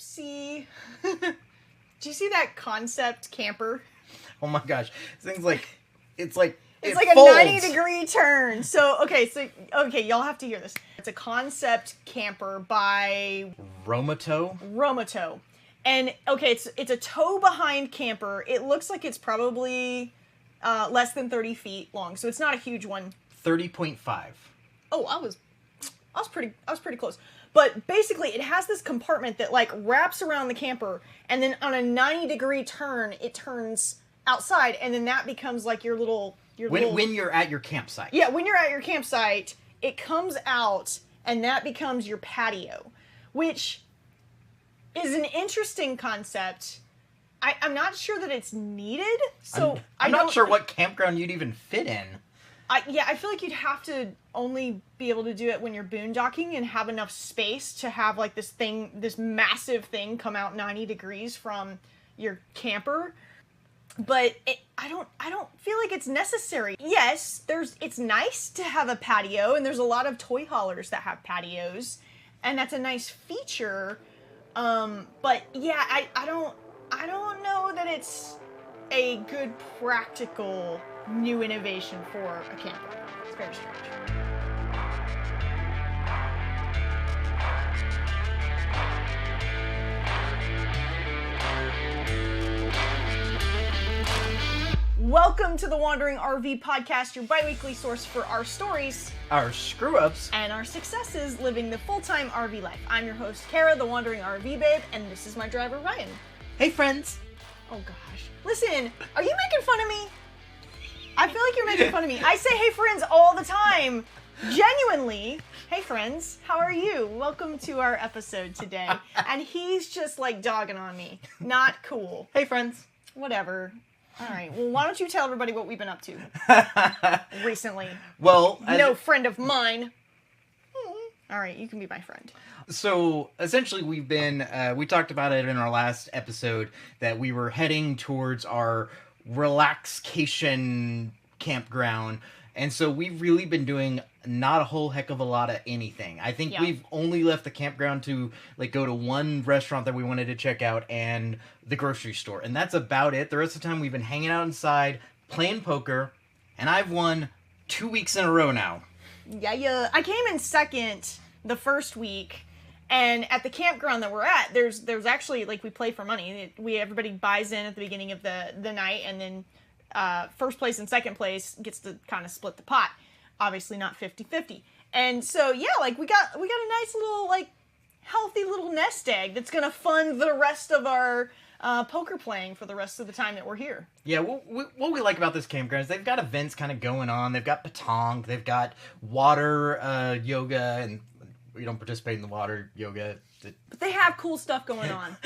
see? Do you see that concept camper? Oh my gosh, this thing's like, it's a folds. 90-degree turn. So, okay, y'all have to hear this. It's a concept camper by Romotow. And, okay, it's a tow-behind camper. It looks like it's probably less than 30 feet long, so it's not a huge one. 30.5. Oh, I was pretty close. But basically, it has this compartment that, like, wraps around the camper, and then on a 90-degree turn, it turns outside, and then that becomes, like, your little... When you're at your campsite. Yeah, when you're at your campsite, it comes out, and that becomes your patio, which is an interesting concept. I'm not sure that it's needed, so... I'm not sure what campground you'd even fit in. I feel like you'd have to only be able to do it when you're boondocking and have enough space to have, like, this massive thing come out 90 degrees from your camper. But I don't feel like it's necessary. Yes, it's nice to have a patio, and there's a lot of toy haulers that have patios, and that's a nice feature. But yeah, I don't know that it's a good practical new innovation for a camper. It's very strange. Welcome to the Wandering RV Podcast, your bi-weekly source for our stories, our screw-ups, and our successes living the full-time RV life. I'm your host, Kara, the Wandering RV Babe, and this is my driver, Ryan. Hey, friends. Oh, gosh. Listen, are you making fun of me? I feel like you're making fun of me. I say hey, friends, all the time. Genuinely. Hey, friends, how are you? Welcome to our episode today. And he's just, like, dogging on me. Not cool. Hey, friends. Whatever. All right. Well, why don't you tell everybody what we've been up to recently? Well, no friend of mine. All right, you can be my friend. So, essentially, we talked about it in our last episode, that we were heading towards our relaxation campground. And so we've really been doing not a whole heck of a lot of anything. I think we've only left the campground to, like, go to one restaurant that we wanted to check out and the grocery store. And that's about it. The rest of the time we've been hanging out inside, playing poker, and I've won 2 weeks in a row now. Yeah. I came in second the first week, and at the campground that we're at, there's actually, like, we play for money. Everybody buys in at the beginning of the night, and then first place and second place gets to kind of split the pot. Obviously not 50-50. And so, yeah, like, we got a nice little, like, healthy little nest egg that's going to fund the rest of our poker playing for the rest of the time that we're here. Yeah, what we like about this campground is they've got events kind of going on. They've got petanque. They've got water yoga, and we don't participate in the water yoga. But they have cool stuff going on.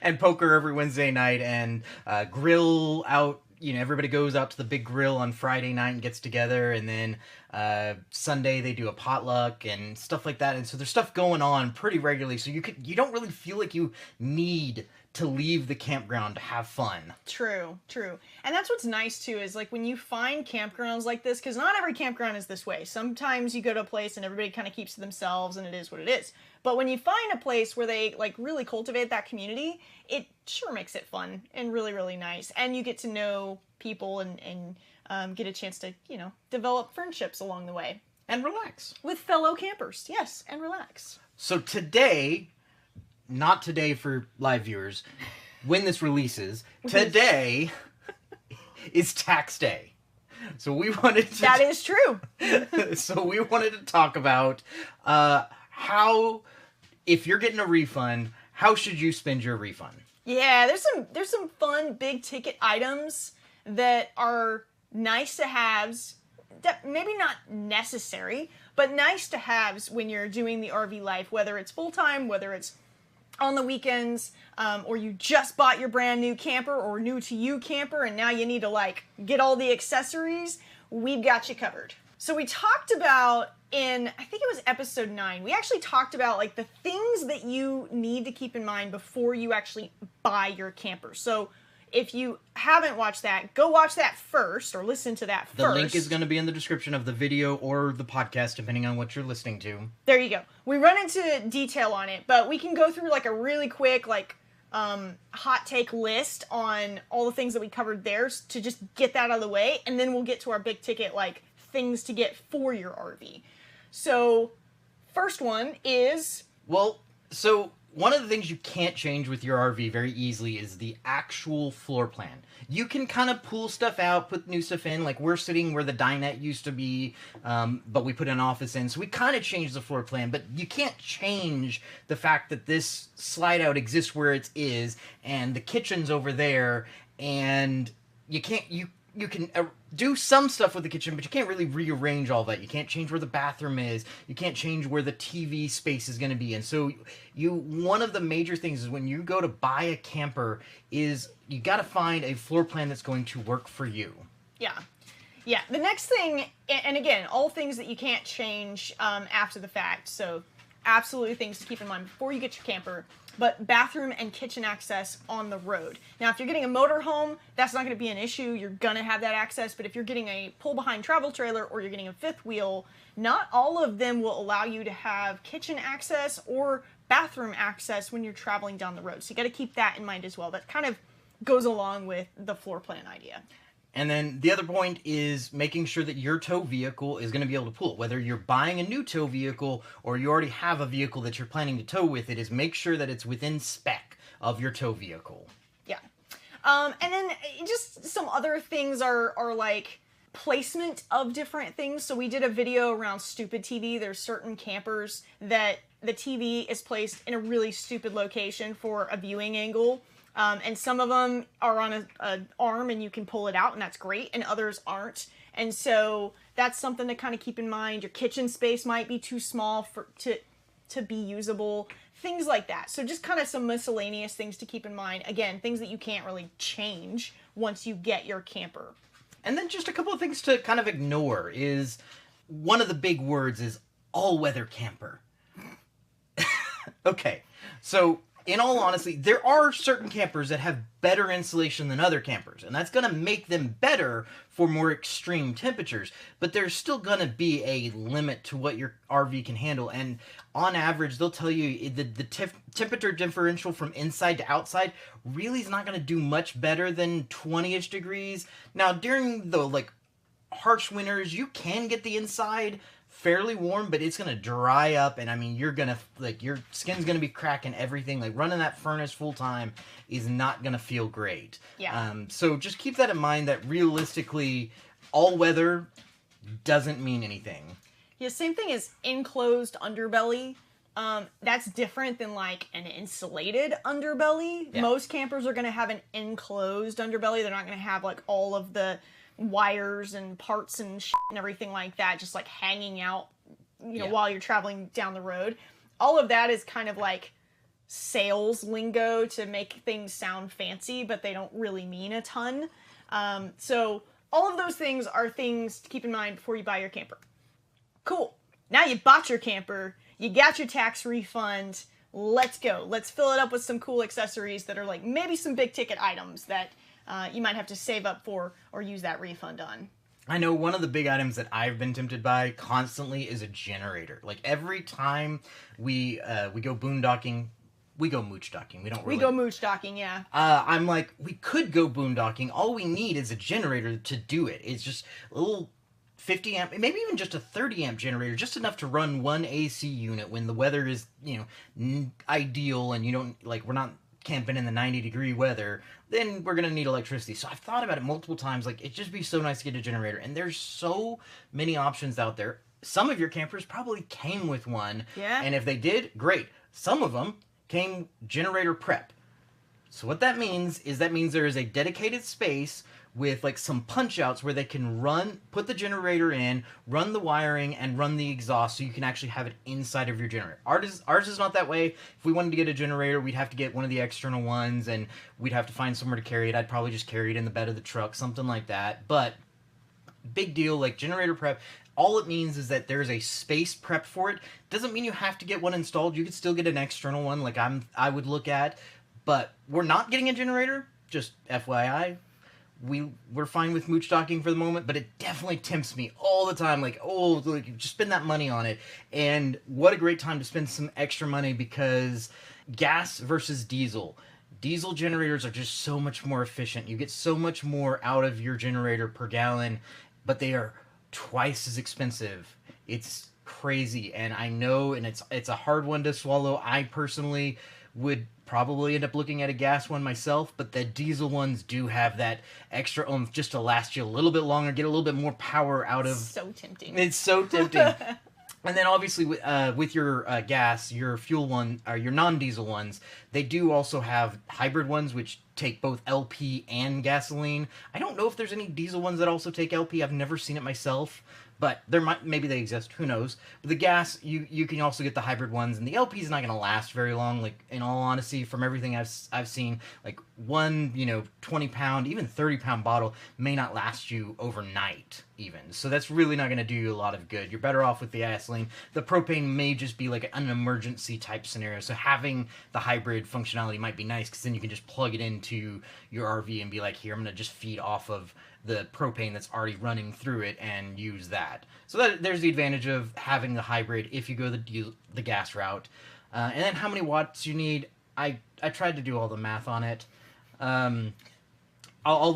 And poker every Wednesday night, and grill out. You know, everybody goes out to the big grill on Friday night and gets together, and then Sunday they do a potluck and stuff like that. And so there's stuff going on pretty regularly. So you don't really feel like you need to leave the campground to have fun. True. And that's what's nice too, is, like, when you find campgrounds like this, because not every campground is this way. Sometimes you go to a place and everybody kind of keeps to themselves and it is what it is. But when you find a place where they, like, really cultivate that community, it sure makes it fun and really, really nice. And you get to know people and get a chance to, you know, develop friendships along the way. And relax. With fellow campers, yes, and relax. So today, not today for live viewers, when this releases, today is tax day. So we wanted to... That is true. So we wanted to talk about how, if you're getting a refund, how should you spend your refund? Yeah, there's some fun big ticket items that are nice to haves, that maybe not necessary, but nice to haves when you're doing the RV life, whether it's full-time, whether it's on the weekends, or you just bought your brand new camper or new to you camper and now you need to, like, get all the accessories. We've got you covered. So we talked about in, I think it was episode 9, we actually talked about, like, the things that you need to keep in mind before you actually buy your camper. So if you haven't watched that, go watch that first, or listen to that first. The link is going to be in the description of the video or the podcast, depending on what you're listening to. There you go. We run into detail on it, but we can go through like a really quick hot take list on all the things that we covered there to just get that out of the way, and then we'll get to our big ticket things to get for your RV. So, first one is... Well, so one of the things you can't change with your RV very easily is the actual floor plan. You can kind of pull stuff out, put new stuff in, like we're sitting where the dinette used to be, but we put an office in, so we kind of changed the floor plan, but you can't change the fact that this slide out exists where it is, and the kitchen's over there, and you can't, you can do some stuff with the kitchen, but you can't really rearrange all that. You can't change where the bathroom is. You can't change where the TV space is going to be. And so one of the major things is when you go to buy a camper is you got to find a floor plan that's going to work for you. Yeah. Yeah. The next thing, and again, all things that you can't change after the fact. So absolutely things to keep in mind before you get your camper. But bathroom and kitchen access on the road. Now, if you're getting a motorhome, that's not going to be an issue. You're going to have that access. But if you're getting a pull-behind travel trailer or you're getting a fifth wheel, not all of them will allow you to have kitchen access or bathroom access when you're traveling down the road. So you got to keep that in mind as well. That kind of goes along with the floor plan idea. And then the other point is making sure that your tow vehicle is going to be able to pull it. Whether you're buying a new tow vehicle or you already have a vehicle that you're planning to tow with, it is make sure that it's within spec of your tow vehicle. Yeah. And then just some other things are like placement of different things. So we did a video around stupid TV. There's certain campers that the TV is placed in a really stupid location for a viewing angle. And some of them are on an arm and you can pull it out, and that's great, and others aren't. And so that's something to kind of keep in mind. Your kitchen space might be too small to be usable, things like that. So just kind of some miscellaneous things to keep in mind. Again, things that you can't really change once you get your camper. And then just a couple of things to kind of ignore is, one of the big words is all-weather camper. Okay, so... in all honesty, there are certain campers that have better insulation than other campers, and that's going to make them better for more extreme temperatures, but there's still going to be a limit to what your RV can handle, and on average, they'll tell you the temperature differential from inside to outside really is not going to do much better than 20-ish degrees. Now, during the, harsh winters, you can get the inside fairly warm, but it's gonna dry up, and I mean, you're gonna your skin's gonna be cracking everything. Running that furnace full time is not gonna feel great. Yeah. So just keep that in mind, that realistically, all weather doesn't mean anything. Yeah, same thing as enclosed underbelly. That's different than an insulated underbelly. Yeah. Most campers are gonna have an enclosed underbelly. They're not gonna have all of the wires and parts and shit and everything like that just hanging out while you're traveling down the road. All of that is kind of sales lingo to make things sound fancy, but they don't really mean a ton. So all of those things are things to keep in mind before you buy your camper. Cool. Now you bought your camper, you got your tax refund, let's go. Let's fill it up with some cool accessories that are maybe some big ticket items that you might have to save up for or use that refund on. I know one of the big items that I've been tempted by constantly is a generator. Every time we go boondocking, we go mooch docking. We don't really... We go mooch docking, yeah. I'm we could go boondocking. All we need is a generator to do it. It's just a little 50 amp, maybe even just a 30 amp generator, just enough to run one AC unit when the weather is, ideal and you don't, we're not camping in the 90-degree weather, then we're going to need electricity. So I've thought about it multiple times, it'd just be so nice to get a generator. And there's so many options out there. Some of your campers probably came with one. Yeah. And if they did, great. Some of them came generator prep. So what that means is there is a dedicated space with some punch outs where they can put the generator in, run the wiring, and run the exhaust so you can actually have it inside of your generator. Ours is not that way. If we wanted to get a generator, we'd have to get one of the external ones, and we'd have to find somewhere to carry it. I'd probably just carry it in the bed of the truck, something like that. But big deal, generator prep, all it means is that there's a space prep for it. Doesn't mean you have to get one installed. You could still get an external one I would look at. But we're not getting a generator just FYI, we're fine with mooch docking for the moment, but it definitely tempts me all the time. Like, oh, like, just spend that money on it. And what a great time to spend some extra money, because gas versus diesel. Diesel generators are just so much more efficient. You get so much more out of your generator per gallon, but they are twice as expensive. It's crazy, and I know, and it's a hard one to swallow. I personally would probably end up looking at a gas one myself, but the diesel ones do have that extra oomph just to last you a little bit longer, get a little bit more power out of. So tempting. It's so tempting. And then obviously with your gas, your fuel one, or your non-diesel ones, they do also have hybrid ones which take both LP and gasoline. I don't know if there's any diesel ones that also take LP. I've never seen it myself, but maybe they exist. Who knows? But the gas, you can also get the hybrid ones, and the LP is not going to last very long. Like, in all honesty, from everything I've seen, like one 20-pound, even 30-pound bottle may not last you overnight even. So that's really not going to do you a lot of good. You're better off with the gasoline. The propane may just be like an emergency type scenario. So having the hybrid functionality might be nice, because then you can just plug it into your RV and be like, here, I'm going to just feed off of the propane that's already running through it and use that. So there's the advantage of having the hybrid if you go the gas route. And then how many watts you need, I tried to do all the math on it. I'll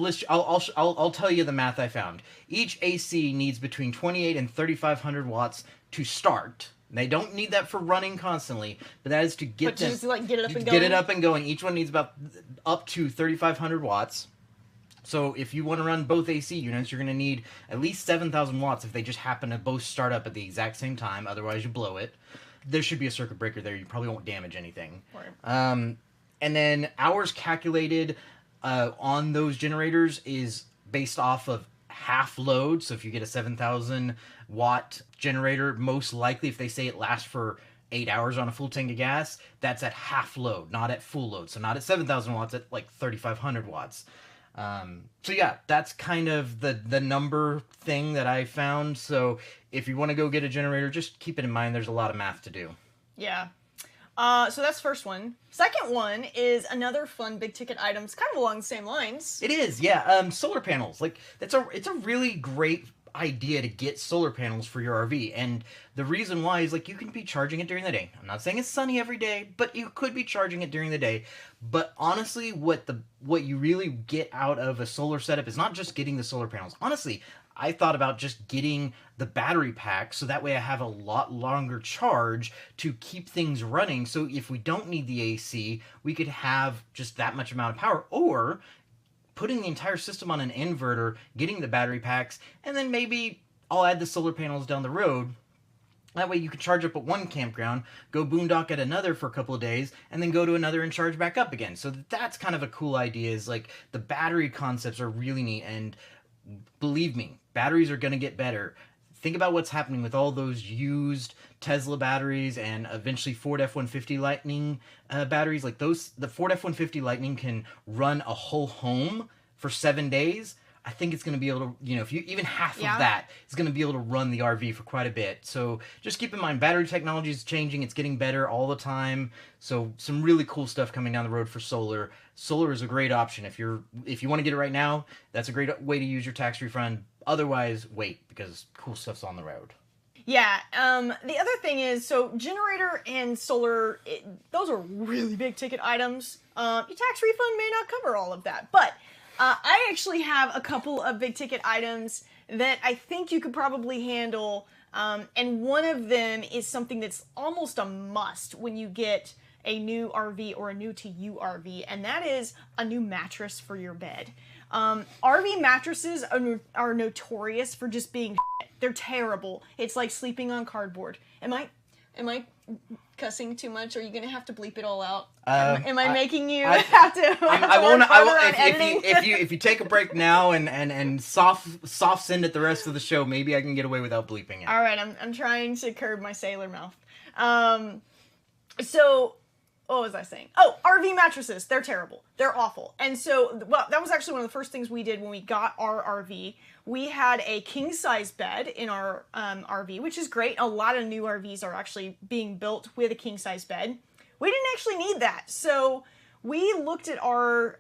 tell you the math I found. Each AC needs between 28 and 3,500 watts to start. They don't need that for running constantly, but that is to get them, just like get it up and get going. it up and going. Each one needs about up to 3,500 watts. So if you want to run both AC units, you're going to need at least 7,000 watts if they just happen to both start up at the exact same time. Otherwise, you blow it. There should be a circuit breaker there. You probably won't damage anything. Right. And then hours calculated on those generators is based off of half load. So if you get a 7,000 watt generator, most likely if they say it lasts for 8 hours on a full tank of gas, that's at half load, not at full load. So not at 7,000 watts, at like 3,500 watts. So yeah, that's kind of the number thing that I found. So if you want to go get a generator, just keep it in mind. There's a lot of math to do. Yeah. So that's the first one. Second one is another fun big ticket items, kind of along the same lines. It is, yeah. Solar panels. Like, it's a really great idea to get solar panels for your RV, and the reason why is, like, you can be charging it during the day. I'm not saying it's sunny every day, but you could be charging it during the day. But honestly, what you really get out of a solar setup is not just getting the solar panels. Honestly, I thought about just getting the battery pack, so that way I have a lot longer charge to keep things running. So if we don't need the AC, we could have just that much amount of power, or putting the entire system on an inverter, getting the battery packs, and then maybe I'll add the solar panels down the road. That way you can charge up at one campground, go boondock at another for a couple of days, and then go to another and charge back up again. So that's kind of a cool idea. Is like, the battery concepts are really neat, and believe me, batteries are going to get better. Think about what's happening with all those used Tesla batteries and eventually Ford F-150 Lightning batteries. Like, the Ford F-150 Lightning can run a whole home for 7 days. I think it's going to be able to, if you even half of that, it's going to be able to run the RV for quite a bit. So just keep in mind, battery technology is changing. It's getting better all the time. So some really cool stuff coming down the road for solar. Solar is a great option. If you want to get it right now, that's a great way to use your tax refund. Otherwise, wait, because cool stuff's on the road. Yeah, the other thing is, so generator and solar, those are really big ticket items. Your tax refund may not cover all of that, but I actually have a couple of big ticket items that I think you could probably handle, and one of them is something that's almost a must when you get a new RV or a new to you RV, and that is a new mattress for your bed. RV mattresses are notorious for just being shit. They're terrible. It's like sleeping on cardboard. Am I cussing too much? Are you gonna have to bleep it all out? Am I making you have to? I won't. If you take a break now and soft send it the rest of the show, maybe I can get away without bleeping it. All right, I'm trying to curb my sailor mouth. So what was I saying? Oh, RV mattresses. They're terrible. They're awful. And so, well, that was actually one of the first things we did when we got our RV. We had a king-size bed in our RV, which is great. A lot of new RVs are actually being built with a king-size bed. We didn't actually need that. So we looked at our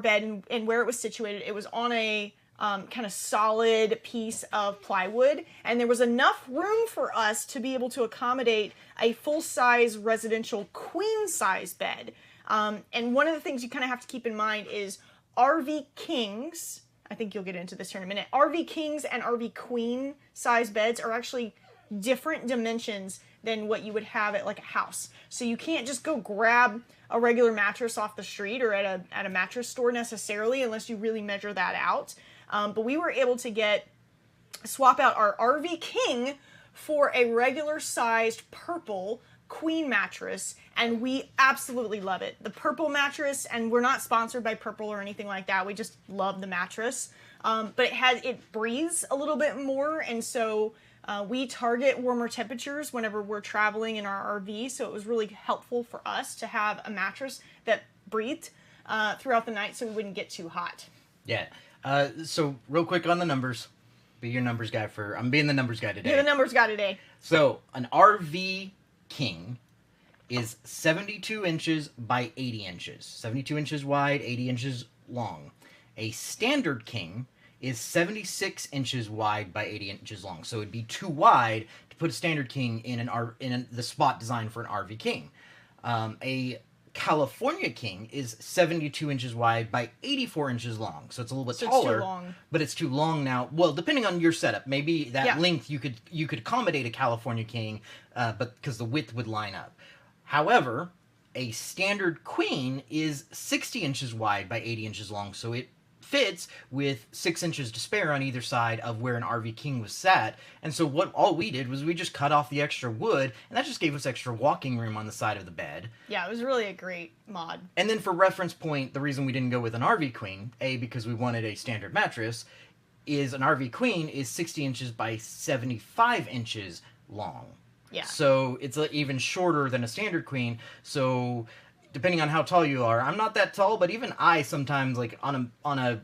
bed and where it was situated. It was on a kind of solid piece of plywood, and there was enough room for us to be able to accommodate a full-size residential queen-size bed. And one of the things you kind of have to keep in mind is RV kings, I think you'll get into this here in a minute, RV kings and RV queen size beds are actually different dimensions than what you would have at like a house. So you can't just go grab a regular mattress off the street or at a mattress store necessarily unless you really measure that out. But we were able to swap out our RV king for a regular sized purple queen mattress, and we absolutely love it. The purple mattress, and we're not sponsored by Purple or anything like that, we just love the mattress. But it breathes a little bit more, and so we target warmer temperatures whenever we're traveling in our RV, so it was really helpful for us to have a mattress that breathed throughout the night so we wouldn't get too hot. Yeah. So real quick on the numbers. Be your numbers guy I'm being the numbers guy today. You're the numbers guy today. So an RV king is 72 inches by 80 inches. 72 inches wide, 80 inches long. A standard king is 76 inches wide by 80 inches long. So it'd be too wide to put a standard king in the spot designed for an RV king. A California king is 72 inches wide by 84 inches long. So it's a little bit taller. It's too long. But it's too long now. Well, depending on your setup, maybe that length you could accommodate a California king, but because the width would line up. However, a standard queen is 60 inches wide by 80 inches long, so it fits with 6 inches to spare on either side of where an RV king was sat. And so all we did was we just cut off the extra wood, and that just gave us extra walking room on the side of the bed. Yeah, it was really a great mod. And then for reference point, the reason we didn't go with an RV queen, because we wanted a standard mattress, is an RV queen is 60 inches by 75 inches long. Yeah. So it's even shorter than a standard queen. So depending on how tall you are, I'm not that tall, but even I sometimes like on a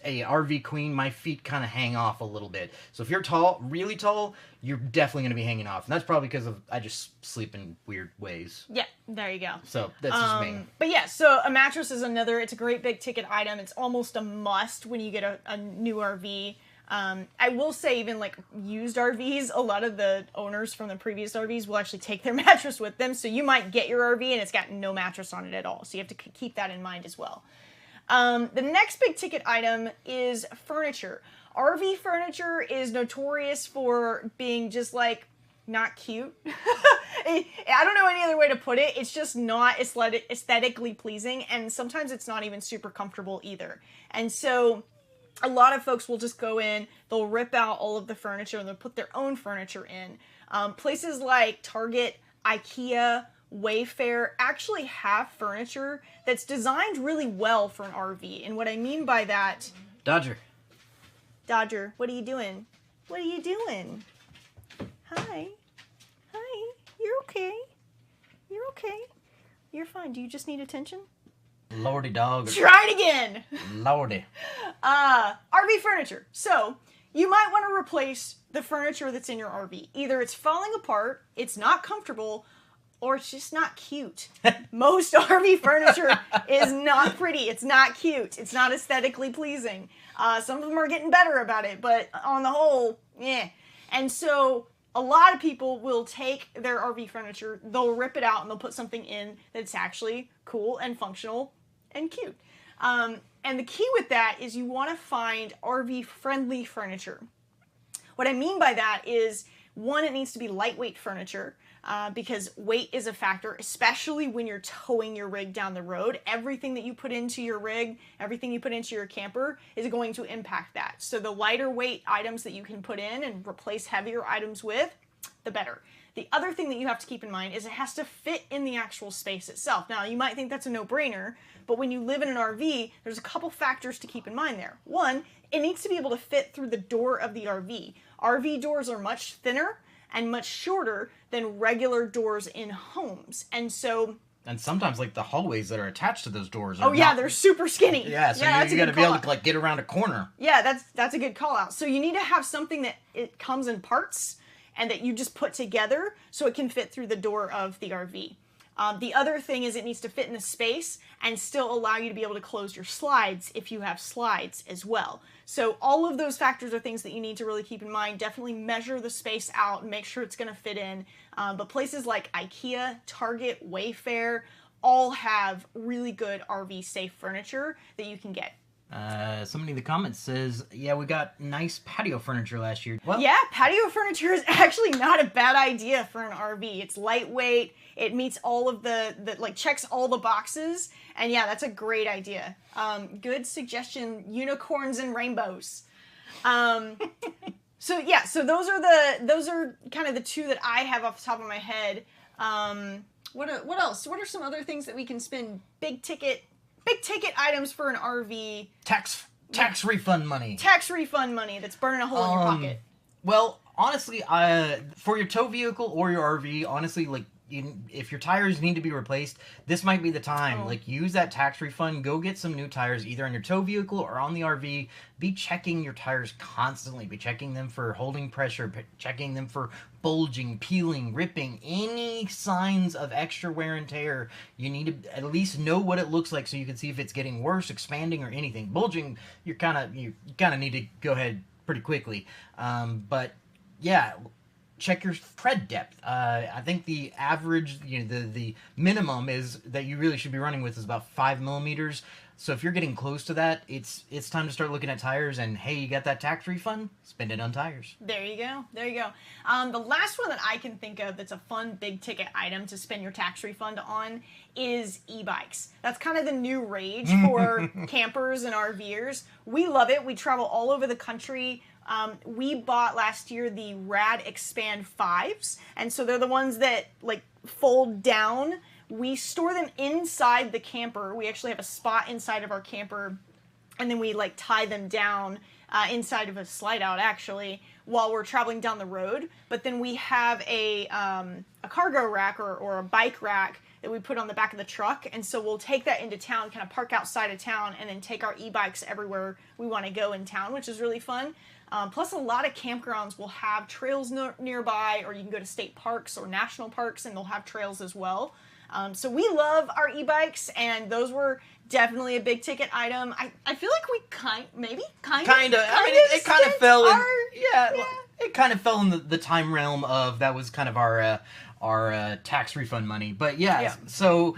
RV queen, my feet kind of hang off a little bit. So if you're tall, really tall, you're definitely going to be hanging off, and that's probably because I just sleep in weird ways. Yeah, there you go. So that's just me. But yeah, so a mattress is it's a great big ticket item. It's almost a must when you get a new RV. I will say, even like used RVs, a lot of the owners from the previous RVs will actually take their mattress with them. So you might get your RV and it's got no mattress on it at all. So you have to keep that in mind as well. The next big ticket item is furniture. RV furniture is notorious for being just like not cute. I don't know any other way to put it. It's just not aesthetically pleasing, and sometimes it's not even super comfortable either. And so a lot of folks will just go in, they'll rip out all of the furniture, and they'll put their own furniture in. Places like Target, IKEA, Wayfair actually have furniture that's designed really well for an RV. And what I mean by that... Dodger, what are you doing? What are you doing? Hi. You're okay. You're okay. You're fine. Do you just need attention? Lordy dog. Try it again. Lordy. RV furniture. So you might want to replace the furniture that's in your RV. Either it's falling apart, it's not comfortable, or it's just not cute. Most RV furniture is not pretty. It's not cute. It's not aesthetically pleasing. Some of them are getting better about it, but on the whole, yeah. And so a lot of people will take their RV furniture, they'll rip it out, and they'll put something in that's actually cool and functional and cute. And the key with that is you want to find RV-friendly furniture. What I mean by that is, one, it needs to be lightweight furniture, because weight is a factor, especially when you're towing your rig down the road. Everything that you put into your rig, everything you put into your camper is going to impact that. So the lighter weight items that you can put in and replace heavier items with, the better. The other thing that you have to keep in mind is it has to fit in the actual space itself. Now, you might think that's a no-brainer, but when you live in an RV, there's a couple factors to keep in mind there. One, it needs to be able to fit through the door of the RV. RV doors are much thinner and much shorter than regular doors in homes. And sometimes like the hallways that are attached to those doors are they're super skinny. Yeah, so you got to be able to like get around a corner. Yeah, that's a good call out. So you need to have something that it comes in parts and that you just put together so it can fit through the door of the RV. The other thing is it needs to fit in the space and still allow you to be able to close your slides if you have slides as well. So all of those factors are things that you need to really keep in mind. Definitely measure the space out and make sure it's going to fit in. But places like IKEA, Target, Wayfair all have really good RV safe furniture that you can get. Somebody in the comments says, yeah, we got nice patio furniture last year. Well, yeah, patio furniture is actually not a bad idea for an RV. It's lightweight. It meets all of the like checks all the boxes. And yeah, that's a great idea. Good suggestion, unicorns and rainbows. So yeah, so those are kind of the two that I have off the top of my head. What else? What are some other things that we can spend big ticket items for an RV? Tax refund money. Tax refund money that's burning a hole in your pocket. Well, honestly, for your tow vehicle or your RV, honestly, like, if your tires need to be replaced, this might be the time. Oh. Like, use that tax refund. Go get some new tires, either on your tow vehicle or on the RV. Be checking your tires constantly. Be checking them for holding pressure, checking them for bulging, peeling, ripping, any signs of extra wear and tear. You need to at least know what it looks like so you can see if it's getting worse, expanding, or anything. Bulging, you kind of need to go ahead pretty quickly. But yeah, check your tread depth. I think the average, the minimum is that you really should be running with is about 5 millimeters. So if you're getting close to that, it's time to start looking at tires. And hey, you got that tax refund? Spend it on tires. There you go. There you go. The last one that I can think of that's a fun big ticket item to spend your tax refund on is e-bikes. That's kind of the new rage for campers and RVers. We love it. We travel all over the country. We bought last year the Rad Expand 5s, and so they're the ones that like fold down. We store them inside the camper. We actually have a spot inside of our camper, and then we like tie them down inside of a slide out actually while we're traveling down the road. But then we have a cargo rack or a bike rack that we put on the back of the truck, and so we'll take that into town, kind of park outside of town, and then take our e-bikes everywhere we want to go in town, which is really fun. Plus, a lot of campgrounds will have trails nearby, or you can go to state parks or national parks, and they'll have trails as well. So we love our e-bikes, and those were definitely a big ticket item. I feel like we kind of. I mean, it kind of fell in. It kind of fell in the time realm of that was kind of our tax refund money. But yeah. So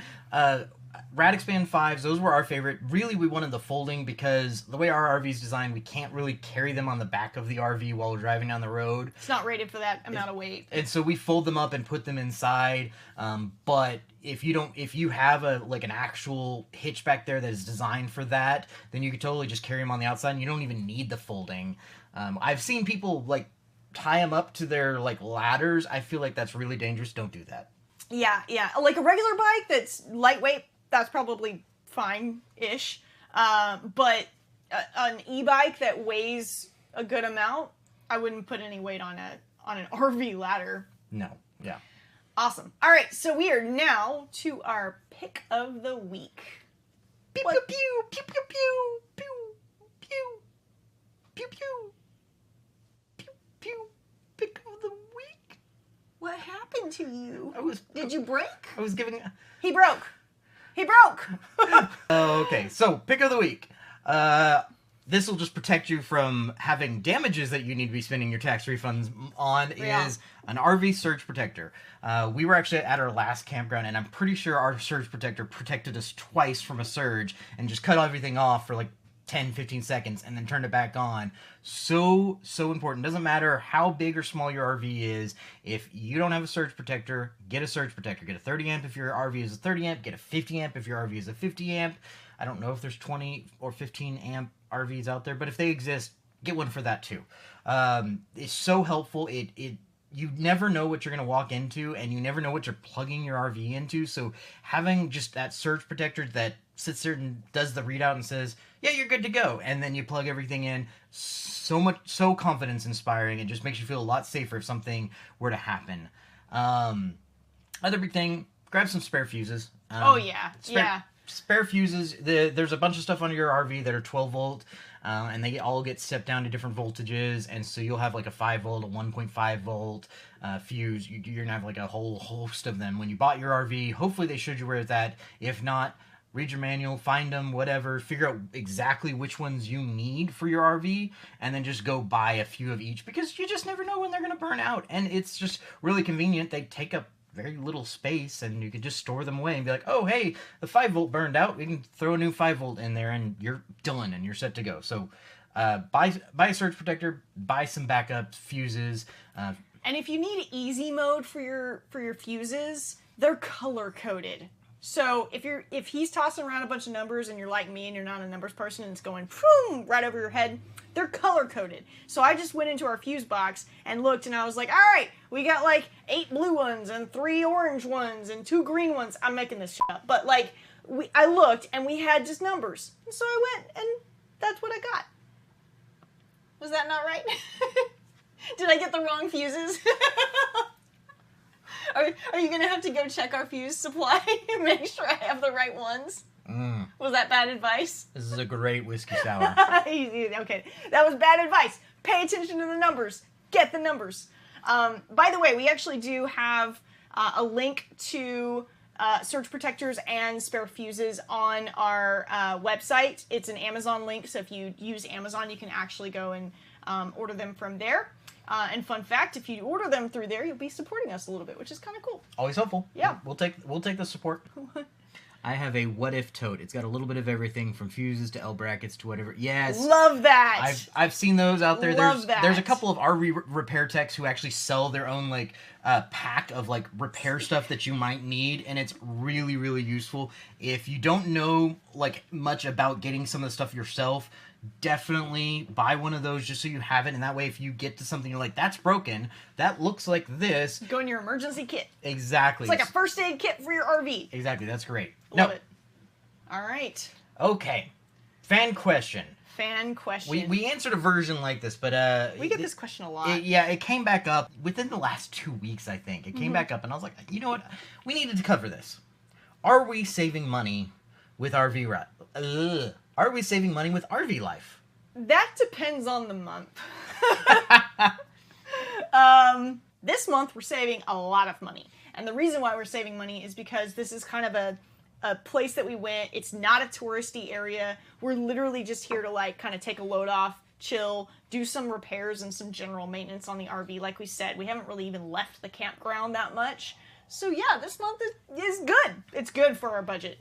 Rad Expand 5s, those were our favorite. Really, we wanted the folding because the way our RV is designed, we can't really carry them on the back of the RV while we're driving down the road. It's not rated for that amount of weight. And so we fold them up and put them inside. But if you have an actual hitch back there that is designed for that, then you could totally just carry them on the outside and you don't even need the folding. I've seen people like tie them up to their like ladders. I feel like that's really dangerous. Don't do that. Yeah. Like a regular bike that's lightweight, that's probably fine-ish. But an e-bike that weighs a good amount, I wouldn't put any weight on an RV ladder. No. Yeah. Awesome. All right, so we are now to our pick of the week. Pew pew pew pew pew pew pew pew pew pew pew pew. Pick of the week. What happened to you? Did you break? I was giving. He broke. Okay, so pick of the week. This will just protect you from having damages that you need to be spending your tax refunds on. Is an RV surge protector. We were actually at our last campground, and I'm pretty sure our surge protector protected us twice from a surge and just cut everything off for like 10-15 seconds and then turned it back on. So important. Doesn't matter how big or small your RV is. If you don't have a surge protector, get a surge protector. Get a 30 amp if your RV is a 30 amp. Get a 50 amp if your RV is a 50 amp. I don't know if there's 20 or 15 amp RVs out there, but if they exist, get one for that too. It's so helpful. You never know what you're going to walk into, and you never know what you're plugging your RV into. So having just that surge protector that sits there and does the readout and says, yeah, you're good to go, and then you plug everything in, so confidence inspiring. It just makes you feel a lot safer if something were to happen. Other big thing, grab some spare fuses. spare fuses. There's a bunch of stuff on your RV that are 12 volt, and they all get stepped down to different voltages, and so you'll have like a 5 volt, a 1.5 volt fuse. You're gonna have like a whole host of them when you bought your RV. Hopefully they showed you where it's at. If not, read your manual, find them, whatever, figure out exactly which ones you need for your RV, and then just go buy a few of each, because you just never know when they're going to burn out, and it's just really convenient. They take up very little space, and you can just store them away and be like, oh, hey, the 5 volt burned out, we can throw a new 5 volt in there, and you're done, and you're set to go. So buy a surge protector, buy some backup fuses. And if you need easy mode for your fuses, they're color coded. So if he's tossing around a bunch of numbers and you're like me and you're not a numbers person and it's going boom right over your head, they're color coded. So I just went into our fuse box and looked, and I was like, all right, we got like 8 blue ones and 3 orange ones and 2 green ones. I'm making this shit up, but like I looked and we had just numbers. And so I went and that's what I got. Was that not right? Did I get the wrong fuses? Are you going to have to go check our fuse supply and make sure I have the right ones? Was that bad advice? This is a great whiskey sour. Okay, that was bad advice. Pay attention to the numbers. Get the numbers. By the way, we actually do have a link to surge protectors and spare fuses on our website. It's an Amazon link, so if you use Amazon, you can actually go and order them from there. And fun fact, if you order them through there, you'll be supporting us a little bit, which is kind of cool. Always helpful. Yeah. We'll take the support. I have a what if tote. It's got a little bit of everything from fuses to L brackets to whatever. Yes. Love that. I've seen those out there. Love that. There's a couple of RV repair techs who actually sell their own like pack of like repair stuff that you might need, and it's really, really useful. If you don't know like much about getting some of the stuff yourself, definitely buy one of those just so you have it, and that way if you get to something you're like, that's broken, that looks like this, go in your emergency kit. Exactly. It's like a first aid kit for your RV. Exactly. That's great. Love it. All right. Okay. Fan question. We answered a version like this, but we get this question a lot. It came back up within the last 2 weeks, I think. It came back up, and I was like, you know what? We needed to cover this. Are we saving money with Are we saving money with RV life? That depends on the month. This month we're saving a lot of money. And the reason why we're saving money is because this is kind of a place that we went. It's not a touristy area. We're literally just here to like kind of take a load off, chill, do some repairs and some general maintenance on the RV. Like we said, we haven't really even left the campground that much. So yeah, this month is good. It's good for our budget.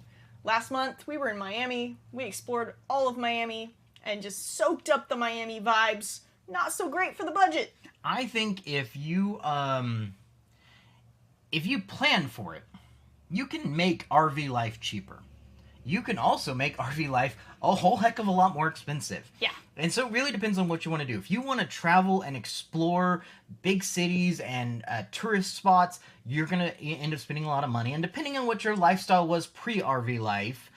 Last month, we were in Miami. We explored all of Miami and just soaked up the Miami vibes. Not so great for the budget. I think if you plan for it, you can make RV life cheaper. You can also make RV life a whole heck of a lot more expensive. Yeah. And so it really depends on what you want to do. If you want to travel and explore big cities and tourist spots, you're going to end up spending a lot of money. And depending on what your lifestyle was pre-RV life,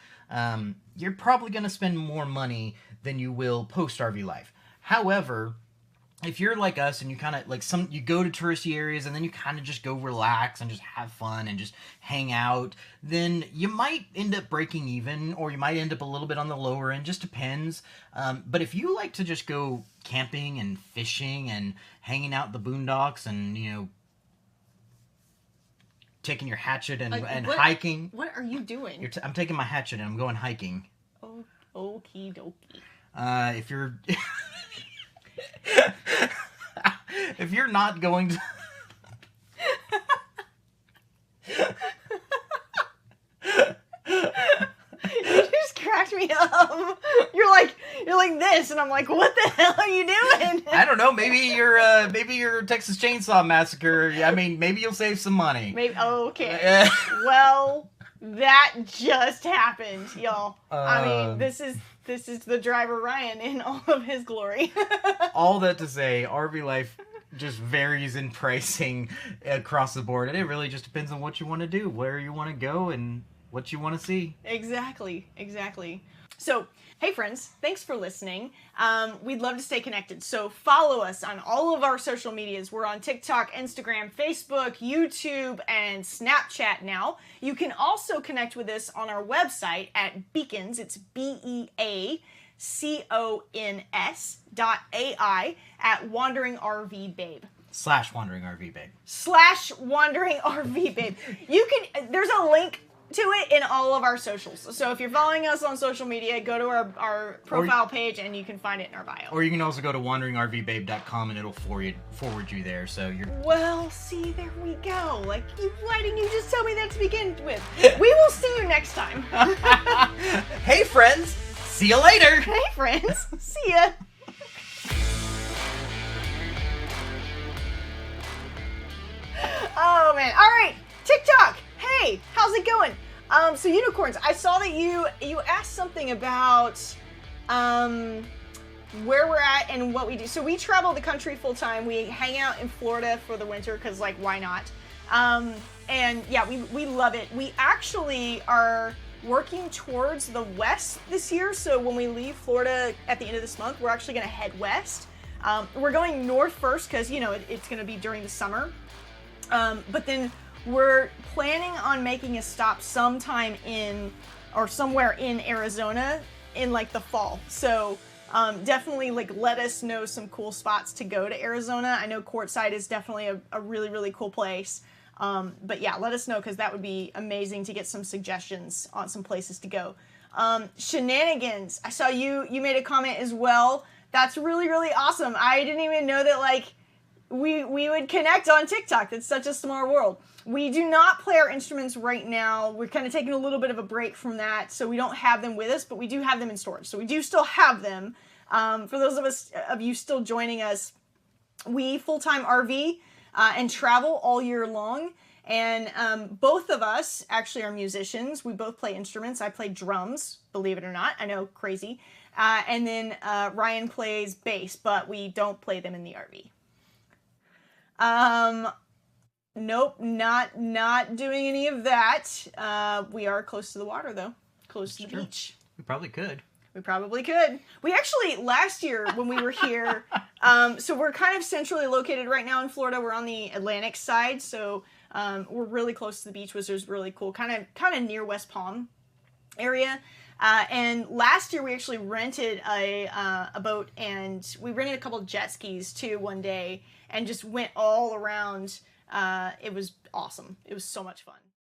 you're probably going to spend more money than you will post-RV life. However, if you're like us and you kind of like you go to touristy areas and then you kind of just go relax and just have fun and just hang out, then you might end up breaking even, or you might end up a little bit on the lower end. Just depends. But if you like to just go camping and fishing and hanging out in the boondocks and, you know, taking your hatchet and hiking. What are you doing? I'm taking my hatchet and I'm going hiking. Oh, okie dokie. If you're if you're not going to You just cracked me up. You're like this, and I'm like, what the hell are you doing? I don't know. Maybe your Texas Chainsaw Massacre. I mean, maybe you'll save some money. Maybe. Okay. Well, that just happened, y'all. I mean, this is the driver Ryan in all of his glory. All that to say, RV life just varies in pricing across the board, and it really just depends on what you want to do, where you want to go, and what you want to see. Exactly. So, hey friends, thanks for listening. We'd love to stay connected. So follow us on all of our social medias. We're on TikTok, Instagram, Facebook, YouTube, and Snapchat now. You can also connect with us on our website at Beacons. It's BEACONS.ai at Wandering RV Babe. / Wandering RV Babe. / Wandering RV Babe. There's a link to it in all of our socials. So if you're following us on social media, go to our profile page and you can find it in our bio. Or you can also go to wanderingRVBabe.com and it'll forward you there. So you're... Well, see, there we go. Like, why didn't you just tell me that to begin with? We will see you next time. Hey, friends. See you later. Hey, friends. See ya. Oh, man. All right. TikTok. Hey, how's it going? So unicorns, I saw that you asked something about where we're at and what we do. So we travel the country full time. We hang out in Florida for the winter because, like, why not? And yeah, we love it. We actually are working towards the west this year. So when we leave Florida at the end of this month, we're actually going to head west. We're going north first because, you know, it's going to be during the summer. But then we're planning on making a stop sometime somewhere in Arizona in like the fall. So definitely like let us know some cool spots to go to Arizona. I know Quartzsite is definitely a really, really cool place. But yeah, let us know because that would be amazing to get some suggestions on some places to go. Shenanigans. I saw you made a comment as well. That's really, really awesome. I didn't even know that like we would connect on TikTok. It's such a small world. We do not play our instruments right now. We're kind of taking a little bit of a break from that, so we don't have them with us, but we do have them in storage. So we do still have them. For those of you still joining us, we full-time RV and travel all year long. And both of us actually are musicians. We both play instruments. I play drums, believe it or not. I know, crazy. And then Ryan plays bass, but we don't play them in the RV. Nope, not doing any of that. We are close to the water, though. Close to the beach. We probably could. We probably could. We actually, last year when we were here, so we're kind of centrally located right now in Florida. We're on the Atlantic side, so we're really close to the beach, which is really cool. Kind of near West Palm area. And last year we actually rented a boat, and we rented a couple of jet skis too one day, and just went all around. It was awesome. It was so much fun.